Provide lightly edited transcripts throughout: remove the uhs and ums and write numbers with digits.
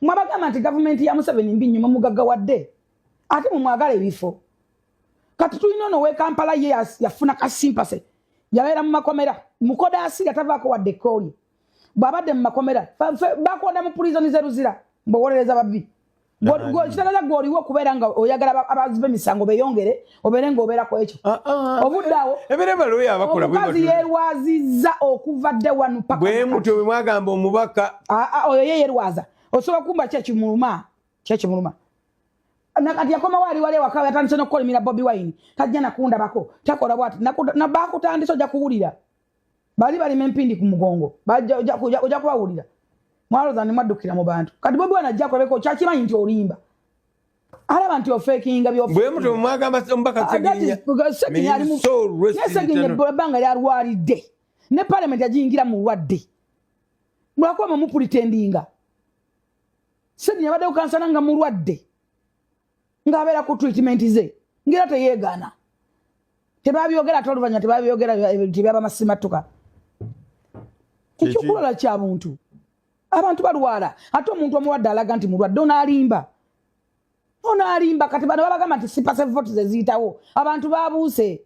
mwabagamba nti gavumenti ya Museveni mbi nnyo mugaggawadde ate mumwagala ebifo kati tulina ono w'e Kampala ye yafuna kasimpase yabeera mu makomera mukodaasi yatavaako wadde ekkooli bw'abadde mu makomera bakonda mu pulizoni zeruzira mbowolereza babbi kitagaza gw'oliwo okubeera nga oyagala abaziba emisango beeyongere obeere ng'obeerako ekyo obuddaawo omukazi yeerwazizza okuva dde wanu paka bwe mutyo bwe mwagamba omubaka oyo ye yeerwaza osobola kumba kyekimuluma nakati yakoma wali wakawe atandise n'okukolimira Bobi Wine tajja nakundabako takola bwati nabakutandisa ojja kuwulira bali empindi ku mugongo ojja kubawulira mwaloza ne mwaddukira mu bantu kati Bobi Wine ajja kulabeko kyakimanyi nti olimba alaba nti ofekinga bwe mutyo mwagamba omubaka Seginya ebbanga lyalwalidde ne parliament yagiyingira mu lwadde mulakoma mupulitendinga Seginya yabadde kukansana nga mulwadde ng'abeera ku treatment ze ngira teyeegaana tebabyogera ate oluvannyuma tebabyogera tebyaba masimattuka ekyokulala kya buntu abantu balwala ate omuntu omulwadde alaga nti mulwadde onaalimba kati bano babagamba nti sipase vote ze ziyitawo abantu babuuse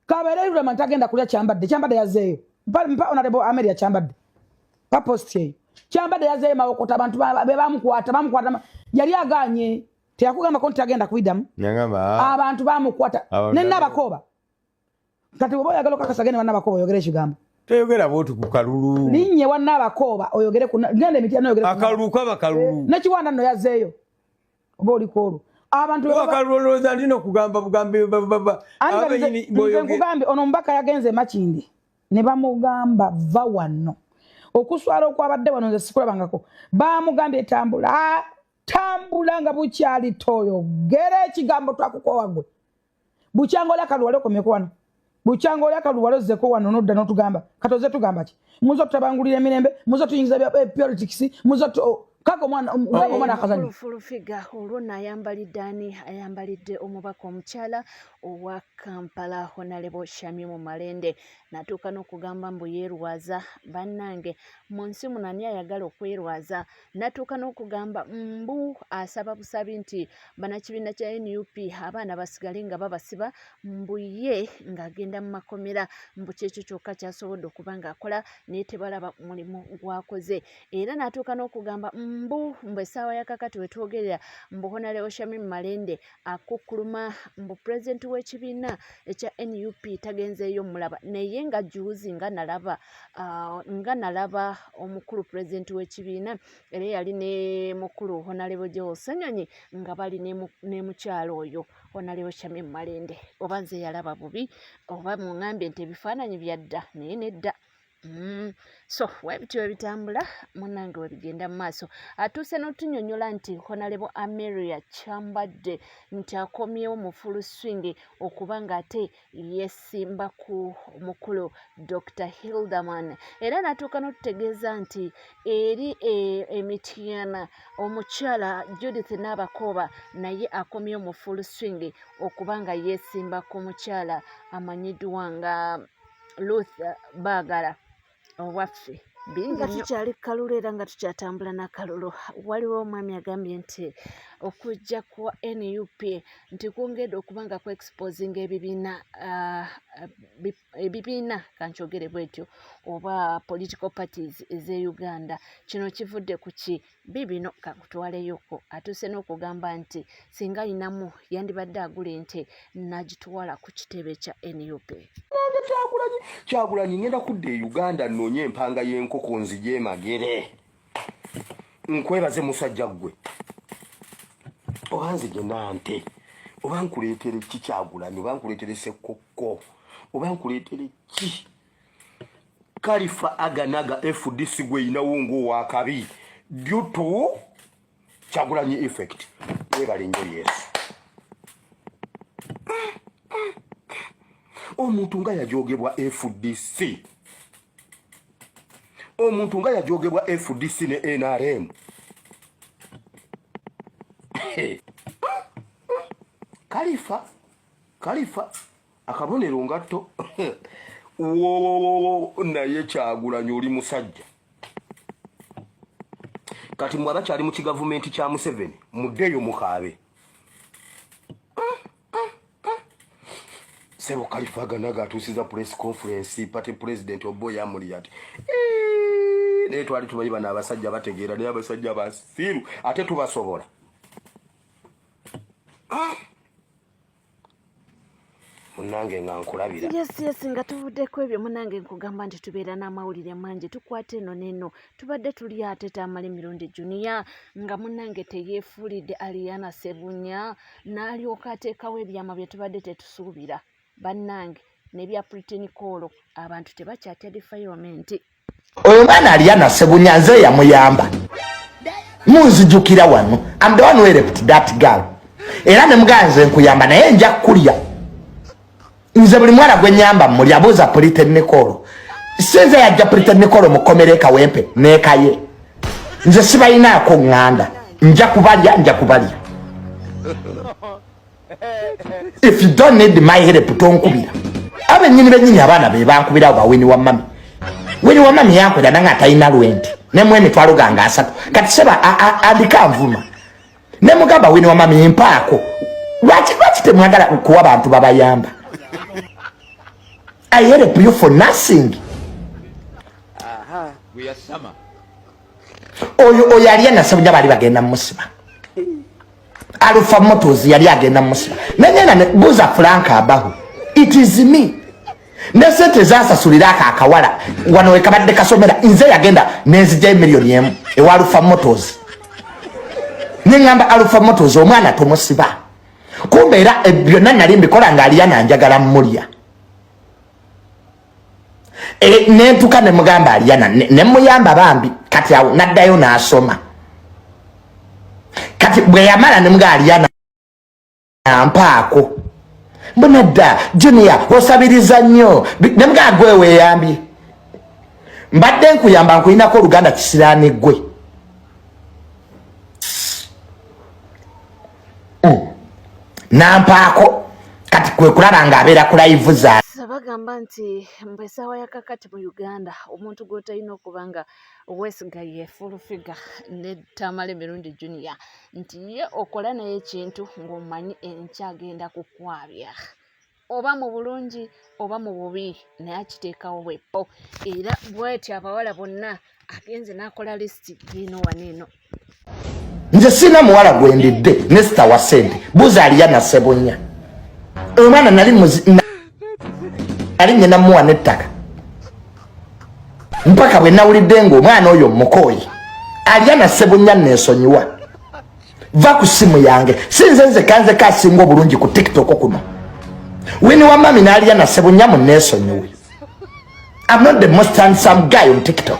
kabeere Rulema ntagenda kulya kyambadde yazeeyo mpa honorable Amelia kyambadde pa post eyo kyambadde yazeeyo mawokota abantu bamukwata yali aganye teyakugamba ko ntagenda kuidamu abantu bamukwata nennabakoba kati bwe oyagala okakasagene wannabakoba oyogere ekigambo teyogera bwoti ku kalulu linnye wannabakoba oyogere genda emiti yanoyogere akalulu kaba kalulu nekiwanda nno yazeeyo oba oliko olwo abantu bakalulooza ndina okugamba bugambe ono mubaka yagenze Makindi ne bamugamba va wano okuswala okwabadde wano nze sikulabangako bamugambye tambula nga bukyali toyogera ekigambo twakukowa gwe bukyangole akaluwale okomyeko wano bukyangole akaluwale ozzeko wano nodda n'otugamba katoze tugamba ki muzo tutabangulira emirembe muzo tuyingiza politics muzo kako mwana akazanyi fulufiga olwo n'ayambalidde ani ayambalidde omubaka omukyala owa Kampala Honorable Shamim Malende natuuka n'okugamba mbu yeerwaza bannange mu nsi muno ani ayagala okwerwaza natuuka n'okugamba mbu asaba busabi nti bannakibiina kya NUP abaana basigale nga babasiba mbu ye ng'agenda mu makomera mbu kyekyo kyokka kyasobodde okuba ng'akola naye tebalaba mulimu gwakoze era natuuka n'okugamba mbu essaawa yakakati wetwogerera mbu Honorable Shamim Malende akukkuluma mbu pulezidenti w'ekibiina ekya NUP tagenzeeyo mulaba naye nga juuzi nga nalaba omukulu pulezidenti w'ekibiina era yali ne mukulu Honorable Joel Ssenyonyi nga bali ne mukyalo oyo Honorable Shamim Malende oba nze yalaba bubi oba muŋambye nti ebifaananyi byadda naye nedda so webityo ebitambula munange webigenda mu maaso atuuse n'otunyonyola nti Honorable Amelia Kyambadde nti akomyewo mu full swing okuba ng'ate yesimba ku mukulu Dr. Hilderman era natuuka n'otutegeeza nti eri Emityana omukyala Judith Nabakoba naye akomyewo mu full swing okuba nga yesimba ku mukyala amanyiddwa nga Ruth Baagala owaffe bingi nga tukyali kalulu era nga tukyatambula n'akalulu waliwo omwami agambye nti okujja kwa NUP nti kwongedde okuba nga kuexposinga ebibiina kankyogere bwetyo oba political parties ez'e Uganda kino kivudde ku ki bibino kakutwaleyoko atuuse n'okugamba nti singa ayinamu yandibadde agula ente n'agitwala ku kitebe kya NUP. Kyagulanyi ngenda kudda e Uganda nnoonye empanga y'enkoko nzije emagere nkwebaze musajja gwe oba nzije nante oba nkuleetere ki Kyagulanyi oba nkuleetere ssekkokko oba nkuleetere ki Kalifa Aganaga FDC gwe yinawo ng'owakabi due to Kyagulanyi effect webale nnyo Yesu. Omuntu nga yajogebwa FDC omuntu nga yajogebwa FDC ne NRM Kalifa akabonero ngatto naye Kyagulanyi oli musajja kati mwaba kyali mu kigavumenti kya Museveni muddeyo mukaabe sebo kalifaganaga atusiza press conference party president Oboya amuli ati ne twali tumanyi bana abasajja bategeera ne abasajja basiru ate tubasobola munange nga nkulabira yes nga tuvuddeko ebyo munange nkugamba nti tubeera n'amawulire mangi tukwate eno neno tubadde tuli ate Tamale Mirundi Junior nga munange teyeefuulidde Aliana Ssebunya n'alyoka ateekawo ebyama bye tubadde tetusuubira bannange nebya Pretty Call abantu tebakyatya defilement oyo mwana Aliana Ssebunya nze yamuyamba munzijukira wano I'm the one who helped that girl era ne muganze nkuyamba naye nja kulya nze buli mwana gwe nyamba muli abuuza Pretty Call sinze yajja Pretty Call mukomere kawempe nekaye nze sibayinaako ŋŋanda nja kubalya if you don't need my help tonkubira abennyini abaana be bankubira ba Winnie wa mami yankwera nanga atayina lwenti nemwe emitwalo ganga asatu kati seba andika nvuma ne mugamba Winnie wa mami mpaako lwaki temwagala kuwa abantu babayamba I help you for nothing. We are summer. Oyo Aliana Ssebunya bali bagenda musiba. Alpha Motors yali agenda musiba. Nanyana ne buza Frank abaho. It is me. Nesente zasasulira akawala wano ekabadde kasomera nze yagenda nezije million yemu ewa Alpha Motors. Ningamba Alpha Motors omwana tumusiba. Kumbe era byonna nali mbikola nga Aliana njagala mmulya. Nentuka ne mugamba Aliana ne muyamba bambi kati awo naddayo n'asoma kati bwe yamala ne mugamba Aliana mpaako mbona dda Junior osabiriza nnyo ne mugamba gwe weeyambye mbadde nkuyamba nkulinako oluganda kisiraani gwe nampaako kati kwe kulaba ng'abeera ku live za bagamba nti mbesaawa ya kakati mu Uganda omuntu gw'otalina okuba nga weesigaye full figure ne Tamale Mirundi Junior nti ye okola naye ekintu ng'omanyi enkyagenda kukwabya oba mu bulungi oba mu bubi naye akiteekawo wepo era bw'etyo abawala bonna agenze n'akola lisiti y'eno waneeno nze sina muwala gwendidde ne sitawa sente buuza Aliana Ssebunya omwana nali nyina muwa n'ettaka mpaka bwe nawulidde ng'omwana oyo mukooyi Aliana Ssebunya neesonyiwa va ku simu yange sinze nze kanze kasinga obulungi ku TikTok kuno Winnie wa mami ne Aliana Ssebunya munneesonyiwe I'm not the most handsome guy on TikTok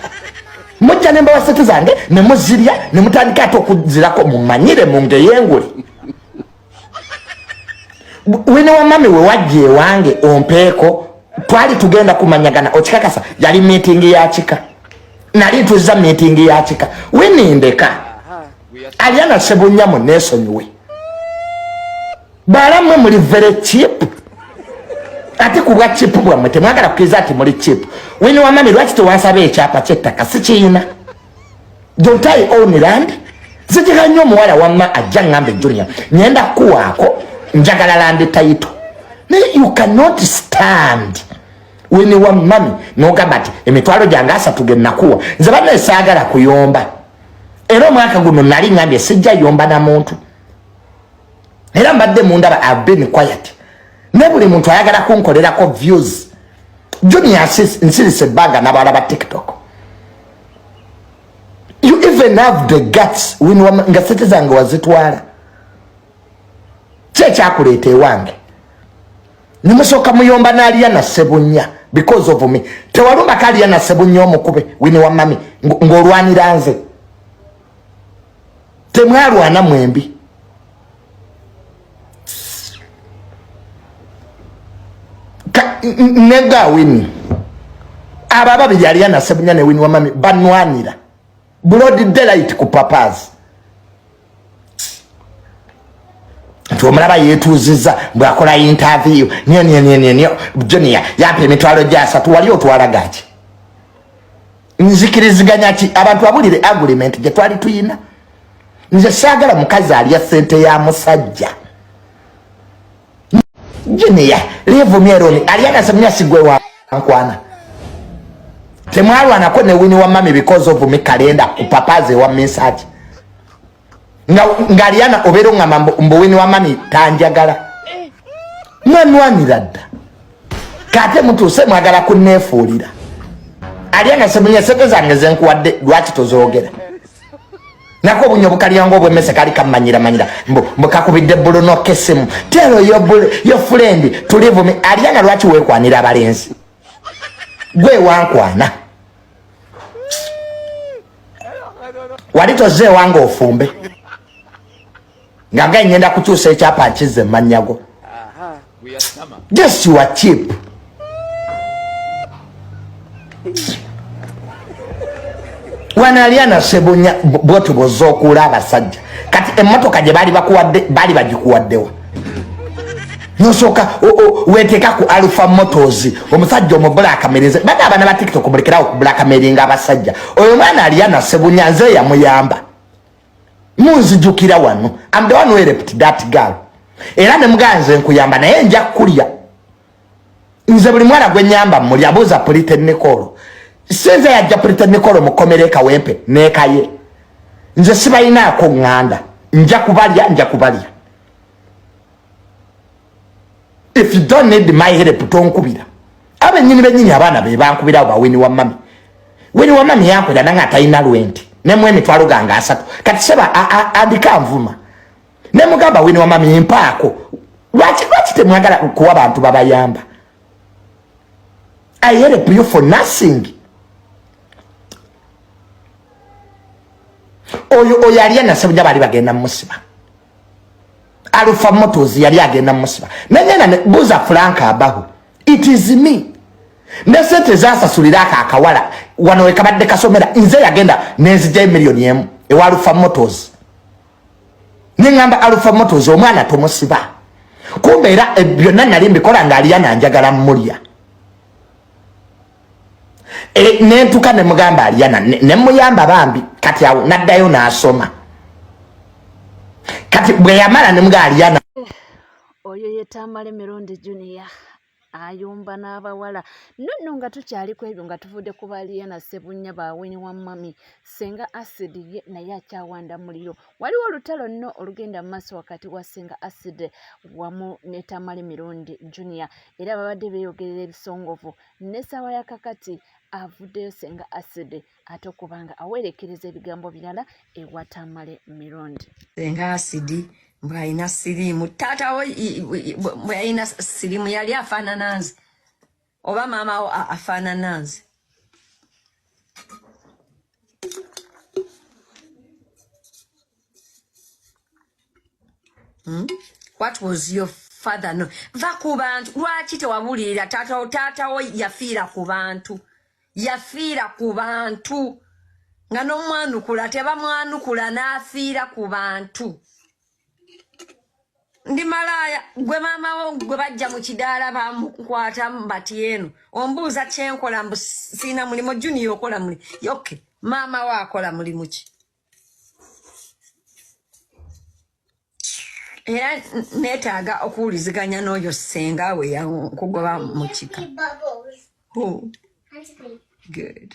mujja n'embawasete zange ne muzirya ne mutandika ate okuzirako mumanyire mungeyengule Winnie wa mami we wajja ewange ompeeko twali tugenda kumanyagana okikakasa yali meeting ya kika nali tuzza meeting ya kika Winnie ndeka Aliana Ssebunya munneesonyiwe balamwe muli very cheap ate kubwa cheap bwamwe temwagala kukiza ati muli cheap Winnie wa mami lwaki tewansaba ekyapa ky'ettaka sikiyina don't I own land zijika nnyo omuwala wamma ajja ngambe Junior nyenda kuwaako njagala land title you cannot stand Winnie wa mami n'ogamba ati emitwalo gyange asatu ge nakuwa nze banne saagala kuyomba era omwaka guno nali ngambye sijja yomba na muntu era mbadde mundaba I've been quiet ne buli muntu ayagala kunkolerako views Junior nsirise ebbanga n'abawala ba TikTok you even have the guts Winnie wa nga sente zange wazitwala kyekyakuleeta ewange nimusooka muyomba n'Aliana Ssebunya because of me tewalumako Aliana Ssebunya omukube Winnie wa mami ng'olwanira nze temwalwana mwembi nega Winnie aba babiri Aliana Ssebunya ne Winnie wa mami banwanira broad daylight ku papazi omulaba yeetuuzizza bw'akola interview niyo Junior yampa emitwalo gya 3 wali otwala gaki nzikiriziganya ki abantu abulire agreement gye twali tuyina nze saagala mukazi alya ssente ya musajja Junior levu mieroni aliana samia sigwe wa nkwana temwalwanako ne wini wa mami because of me kalenda kupapaze wa message ngaliana obero nga mbo wini wa mami tanjagala mwanwanirada kate mtu se mwagala kunnefuulira aliana samia sente zange zenkuwadde lwaki tozogera nako bunyo bukalyango bwemese kali kamanyira mbo kakubidde bulu no kesemu tero yo friend tulivu me aliana lwaki wekwanira abalenzi gwe wankwana walitoze wango ofumbe nganga nyenda kukyusa ekyapa nkize manyago just you are cheap wanaliana sebunya botu bozokula abasajja kati emmotoka gye bali bagikuwaddewa nosoka weteka ku Alpha Motors omusajja omubulakamereze bana abana ba TikTok mulekerawo kubulakameringa abasajja oyo mwana aliana sebunya nze yamuyamba munzijukira wano I'm the one who helped that girl era ne muganze nkuyamba naye nja kulya nze buli mwana gwe nyamba muli abuza Polite Nicole senze ya Polite Nicole mukomereka wempe nekaye nze sibayina ko nganda nja kubalya if you don't need my help tonkubira abe nyini benyini abana be bankubira ba wini wa mami yankwera nanga atayina lwenti nemwe emitwalo ganga asatu kati seba andika mvuma nemugamba wini wa mami mpaako lwaki temwagala kuwa abantu babayamba I help you for nothing oyo yali anasebunya bali bagenda musiba Alpha Motors yali agenda musiba nanyena ne buza Franka abaho it is me nesete zasasulira akawala wano wekabadde kasomera nze yagenda nenzije million yemu e Alpha Motors ningamba Alpha Motors omwana tomusiba kumbe era byonna nali mbikola ngaliana njagala mmulya nentuka ne mugamba aliana ne muyamba bambi kati awo naddayo n'asoma kati bwe yamala ne muga aliana oyo yetamale Mirundi Junior ayumba n'abawala nonno nga tukyaliko ebyo nga tuvudde ku Aliana Sebunya bawini wa mami Senga Acid ye naye akyawanda muliro waliwo olutalo nno olugenda mu maaso wakati wa Senga Acid wamu ne Tamale Mirundi Junior era babadde beeyogerera ebisongovu n'essaawa ya kakati avuddeyo Senga Acid ate okubanga awerekereza ebigambo birala ewa Tamale Mirundi Senga Acid mbwaina sirimu tata wo mbwaina sirimu yali afaanana nze oba mama wo afaanana nze What was your father no va ku bantu lwaki tewabulirira tata wo yafiira ku bantu nga n'omwanukula tebamwanukula n'afiira ku bantu ndi malaya gwe mama wo gwe bajja mu kidaala bamukwata mbati eno ombuuza kyenkola mbu sina mulimo Junior okola muli yoke mama wo akola mulimu ki era neetaaga okuwuliziganya n'oyo Senga we yankugoba mu kika good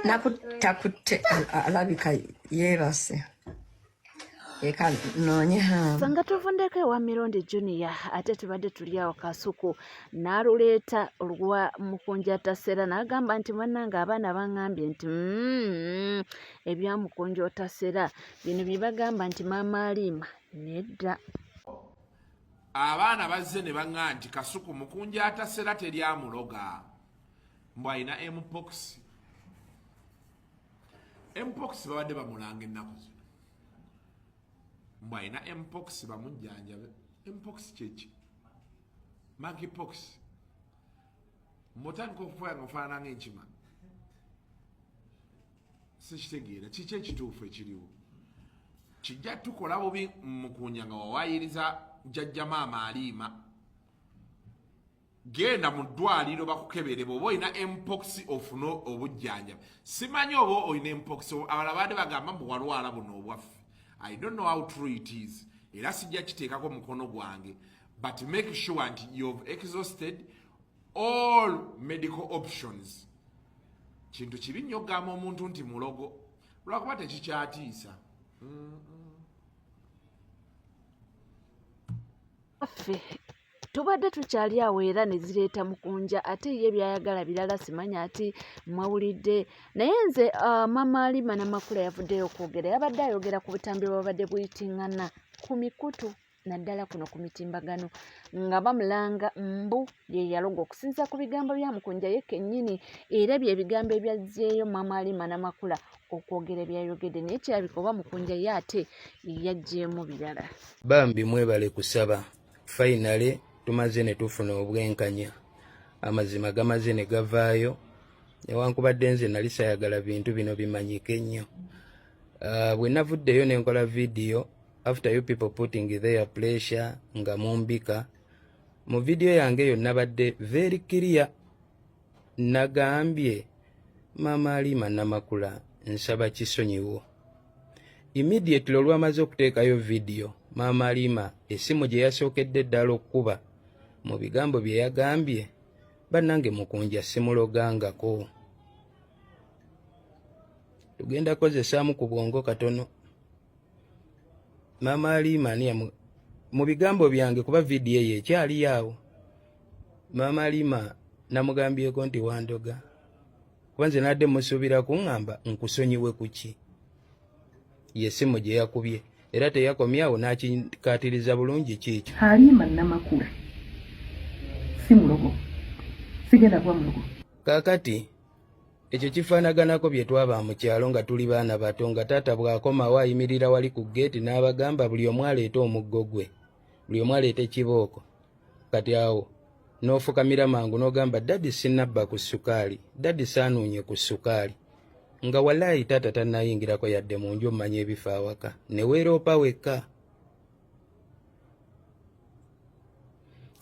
nakutakutte alabika yeebase eka nonye ha sanga tuvundeko ewa Mirundi Junior ate tubadde tuli awo kasuku n'aluleeta olwa Mukunjata Sera n'agamba nti bannange abaana baŋŋambye nti ebya Mukunjata Sera bino bye bagamba nti maama Alima nedda abaana bazze ne baŋŋamba nti kasuku Mukunjata Sera teryamuloga mbu alina mpox babadde bamulanga ennaku zino mbu alina mpox bamujjanjabe mpox kyeki monkeypox mbotandika okufaayo nga ofaanana ng'enkima sikitegeera kiki ekituufu ekiriwo kijja tukola bubi Mukunya nga wawaayiriza jjajja maama Aliima genda mu ddwaliro bakukebere bw'oba olina mpox ofune obujjanjabi. Simanyi oba olina mpox, abalala baadde bagamba mbu walwala buno obwaffe. I don't know how true it is. Era sijja kiteekako mukono gwange. But make sure nti you've exhausted all medical options. Kintu kibi nnyo okugamba omuntu nti mulogo lwakuba tekikyatiisa. Ffe tubadde tukyali awo era ne zireeta mukunja ate ye byayagala birala simanya ati mwawulidde naye nze Maama Halima Namakula yavuddeyo okwogera, yabadde ayogera ku butambi bwabadde buyitiŋŋana ku mikutu naddala kuno ku mitimbagano nga bamulanga mbu ye yaloga okusinza ku bigambo bya mukunja ye kennyini, era bye bigambo ebyazzeeyo Maama Halima Namakula okwogera ebyayogedde, naye kirabika oba mukunja ye ate yaggyeemu birala. Bambi mwebale kusaba finally tumaze ne tufuna obwenkanya, amazima gamaze ne gavaayo, newankubadde nze nali sayagala bintu bino bimanyike nnyo. Bwe navuddeyo ne nkola video after you people putting their pressure nga mumbika, mu video yange yo nabadde very clear, nagambye Maama Halima Namakula nsaba kisonyiwo. Immediately olwamaze okuteekayo video, Maama Halima essimu gye yasookedde eddala okkuba mu bigambo bye yagambye, bannange mukunja simulogangako. Tugenda kozesaamu ku bwongo katono. Maama Halima mu bigambo byange kuba video ye ekyali awo. Maama Halima namugambyeko nti wandoga, kuba nze nadde musuubira kuŋŋamba nkusonyiwe kuki. Yessimu gye yakubye era teyakomyawo n'akikaatiriza bulungi kiikyo. Halima Namakula si mulogo, sigenda kuba mulogo. Kaakati ekyo kifaanaganako bye twaba mu kyalo nga tuli baana bato, nga taata bw'akomawo ayimirira wali ku geeti n'abagamba buli omu aleete omuggo gwe, buli omu aleete kibooko. Kati awo n'ofukamira mangu n'ogamba daddi sinnabba ku ssukaali, daddi saanuunye ku ssukaali, nga wallahi taata tannayingirako yadde mu nju omanya ebifo awaka, ne weeroopa wekka.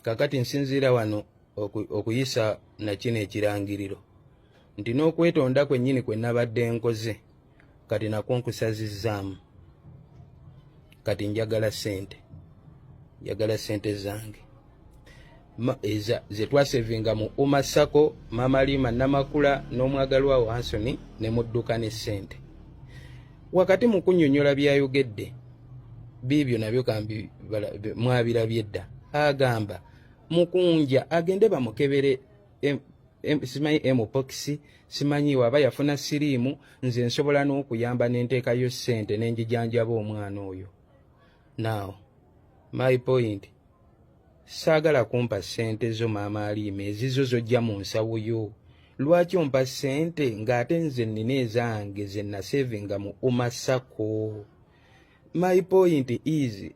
Kakati nsinziira wano okuyisa na kino ekirangiriro nti n'okwetonda kwennyini kwe nabadde nkoze kati nakwo nkusazizzaamu. Kati njagala ssente, njagala ssente zange ze twasevinga mu Umasako, Maama Halima Namakula n'omwagalwa wa Anthony ne mudduka ne ssente. Wakati mu kunnyonnyola byayogedde biibyo nabyo kambi mwabirabye dda, agamba mukunja agende bamukebere simanyi mpox, simanyi waba yafuna siriimu, nze nsobola n'okuyamba n'enteekayo ssente n'enjijanjaba omwana oyo. Now my point, saagala kumpa ssente zo Maama Halima, ezizo zojja mu nsawo yo. Lwaki ompa ssente ng'ate nze nnina ezange ze nasevinga mu Umasako? My point is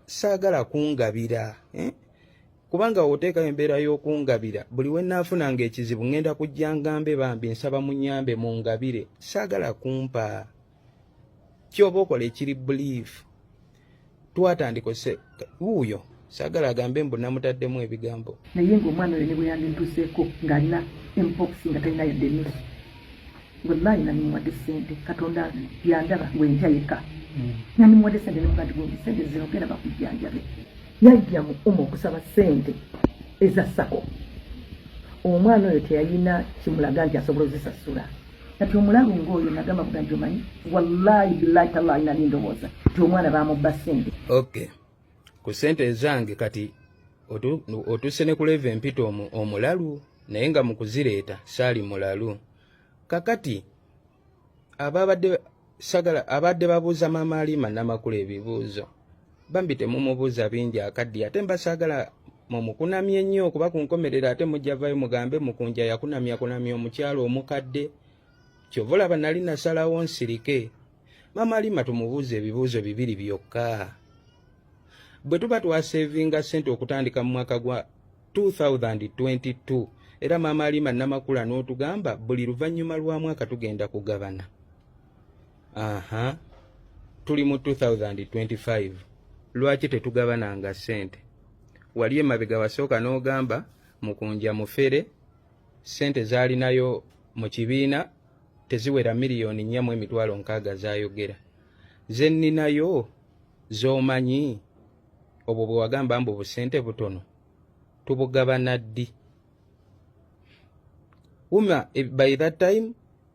saagala kungabira, kubanga oteekayo embeera y'okungabira buli we naafunanga ekizibu ngenda kujja ngambe bambi nsaba munyambe mu ngabire, saagala kumpa. Kyoba okola ekiri belief. Twatandika wuuyo saagala agambe mbu namutaddemu ebigambo. Naye ng'omwana oyo ne bwe yandintuseeko ng'alina mpox nga talina yadde emmere, wallahi nanimuwadde ssente, Katonda yandaba bwentya yekka. Nanimuwadde ssente nemuga nti gundi ssente zino genda bakujjanjabe. Yajja mu okusaba ssente eza Sako. Omwana oyo teyalina kimulaga nti asobola ozisasula. Kati omulalu ng'oyo nagamba kuga nti omanyi, wallahi billahi tallahi nali ndowooza nti omwana bamubba ssente. Okay, ku ssente ezange kati otuse ne ku leva empita omulalu, naye nga mu kuzireeta saali mulalu. Kakati abadde babuuza Maama Halima Namakula ebibuuzo, bambi temumubuuza bingi akaddi, ate mbasaagala mumukunamye nnyo okuba kunkomerera, ate mujja vayo mugambe mukunja yakunamya omukyalo omukadde. Kyova olaba nali nasalawo nsirike. Maama Halima tumubuuza ebibuuzo bibiri byokka. Bwe tuba twasevinga ssente okutandika mu mwaka gwa 2022, era Maama Halima Namakula n'otugamba buli luvannyuma lwa mwaka tugenda kugabana. Tuli mu 2025. Lwaki tetugabananga ssente? Wali emabega wasooka n'ogamba Mukunja mufere sente zaalinayo mu kibiina teziwera miliyoni 4.6 zayogera. Ze nninayo z'omanyi obwo bwe wagamba mbu busente butono tubugabana ddi. By that time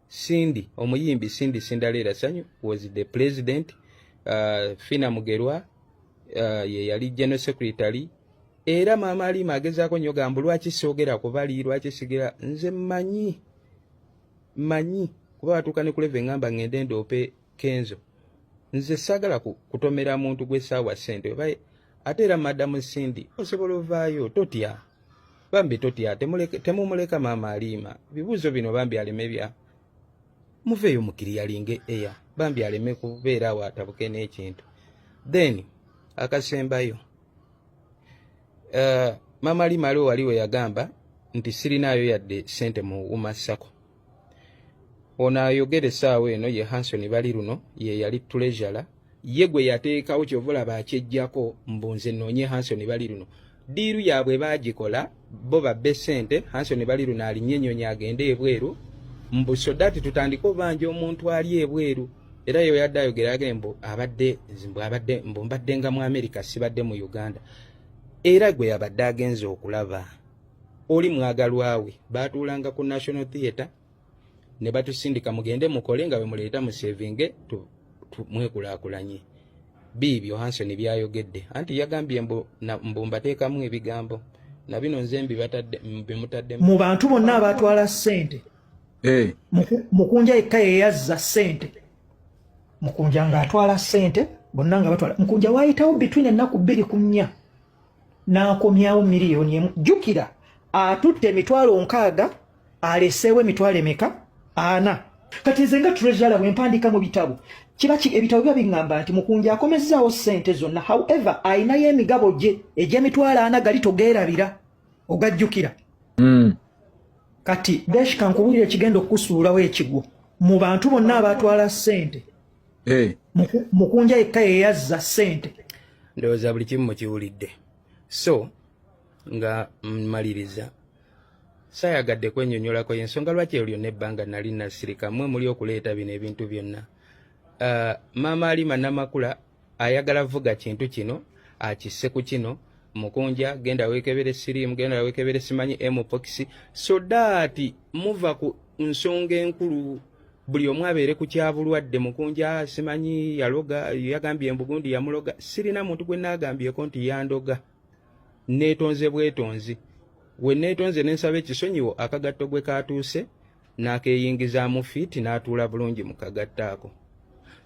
Cindy omuyimbi Cindy Sindalera Sanyu was the president. Fina Mugerwa ye yali general secretary. Era Mama Alima agezaako nnyo gamba lwaki soogera ku bali lwaki sigira nze manyi kuba watuuka ne kuleve ngamba ngende ndoope Kenzo. Nze saagala kutomera muntu gwe saawa ssente baye ate era Madamu Cindy osobola ovaayo totya bambi totya temumuleka Mama Alima bibuuzo bino bambi aleme bya muveeyo mukiriyalinge eya bambi aleme kubeera awo atabuke n'ekintu. Then akasembayo Mama Alima aliwo waliwo yagamba nti sirinayo yadde sente mu Umasako. Ono ayogere essaawa eno ye Hanson Baliruno ye yali treasurer ye gwe yateekawo kyovula bakyejjako mbunze noonye Hanson Baliruno diiru yaabwe baagikola bo babbe sente Hanson Baliruno alinyenyonya agende ebweru mbusodati tutandika obanja omuntu ali ebweru era yo yadde ayogera agende mbadde nga mu America sibadde mu Uganda era gwe yabadde agenze okulaba oli mwagalwawe baatuulanga ku National Theatre ne batusindika mugende mukole nga bwe muleeta mu savinge mwekulaakulanye. Biibyo Hanson byayogedde anti yagambye mbu mbateekamu ebigambo na bino nze mbimutadde mu bantu bonna abatwala ssente. Mukunja yekka ye yazza ssente. Mukunja ng'atwala ssente bonna nga batwala. Mukunja waayitawo between ennaku 2 n'akomyawo miliyoni emu. Jjukira atutte emitwalo 6 aleseewo emitwalo emeka 4. Kati nze nga treasurer bwe mpandiika mu bitabo ebitabo biba biŋŋamba nti Mukunja akomezzaawo ssente zonna, however ayinayo emigabo gye egy'emitwalo 4 gali togeerabira ogajjukira. Kati Beshka nkubulire kigenda okusuulawo ekigwo mu bantu bonna abatwala ssente. Mukunja yekka ye yazza ssente. Ndowooza buli kimu mukiwulidde. So nga mmaliriza saayagadde kwennyonnyolako y'ensonga lwaki eryo n'ebbanga nali nasirika mmwe muli okuleeta bino ebintu byonna. Mama Alima Namakula ayagala vuga kintu kino akisse ku kino Mukunja genda weekebere sirimu genda weekebere simanyi mpox so that muva ku nsonga enkulu buli omu abeere ku kyabulwadde. Mukunja simanyi yaloga yagambye embugundi yamuloga sirina muntu gwe naagambyeko nti yandoga neetonze bwetonzi we neetonze nensaba ekisonyiwo akagatto gwe katuuse n'akeeyingizaamu fiiti n'atuula bulungi mu kagatta ako.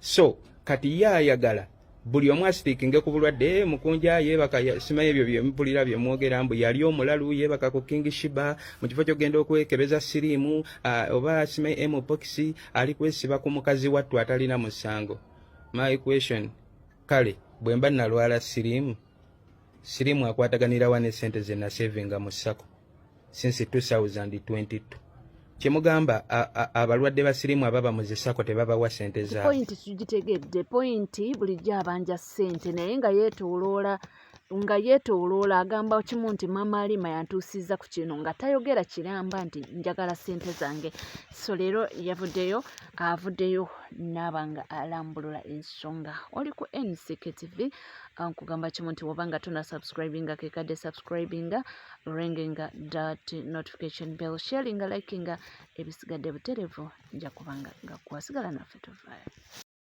So kati ye ayagala buli omu asitiikinge ku bulwadde Mukunja yeebaka simanyi ebyo byempulira byemwogera mbu yali omulalu yeebaka ku King Shiba mu kifo ky'ogenda okwekebeza siriimu oba simanyi mpox ali kwesiba ku mukazi wattu atalina musango. My question kale bwe mba nalwala siriimu akwataganira wane sente ze nasevinga mu ssako since 2022 kyemugamba abalwadde basirimu ababa mu zissako tebabawa sente zaabwe. Point tugitegedde point bulijjo abanja ssente naye nga yeetooloola agamba kimu nti Mama Alima yantuusiza ku kino nga tayogera kiramba nti njagala ssente zange. So leero avuddeyo n'aba nga alambulula ensonga. Oli ku NCK TV nkugamba kimu nti wobanga tuna subscribinga kekadde subscribinga ringinga that notification bell sharinga likinga ebisigadde buterevu nja kubanga nga kwasigala naffe tuvaayo.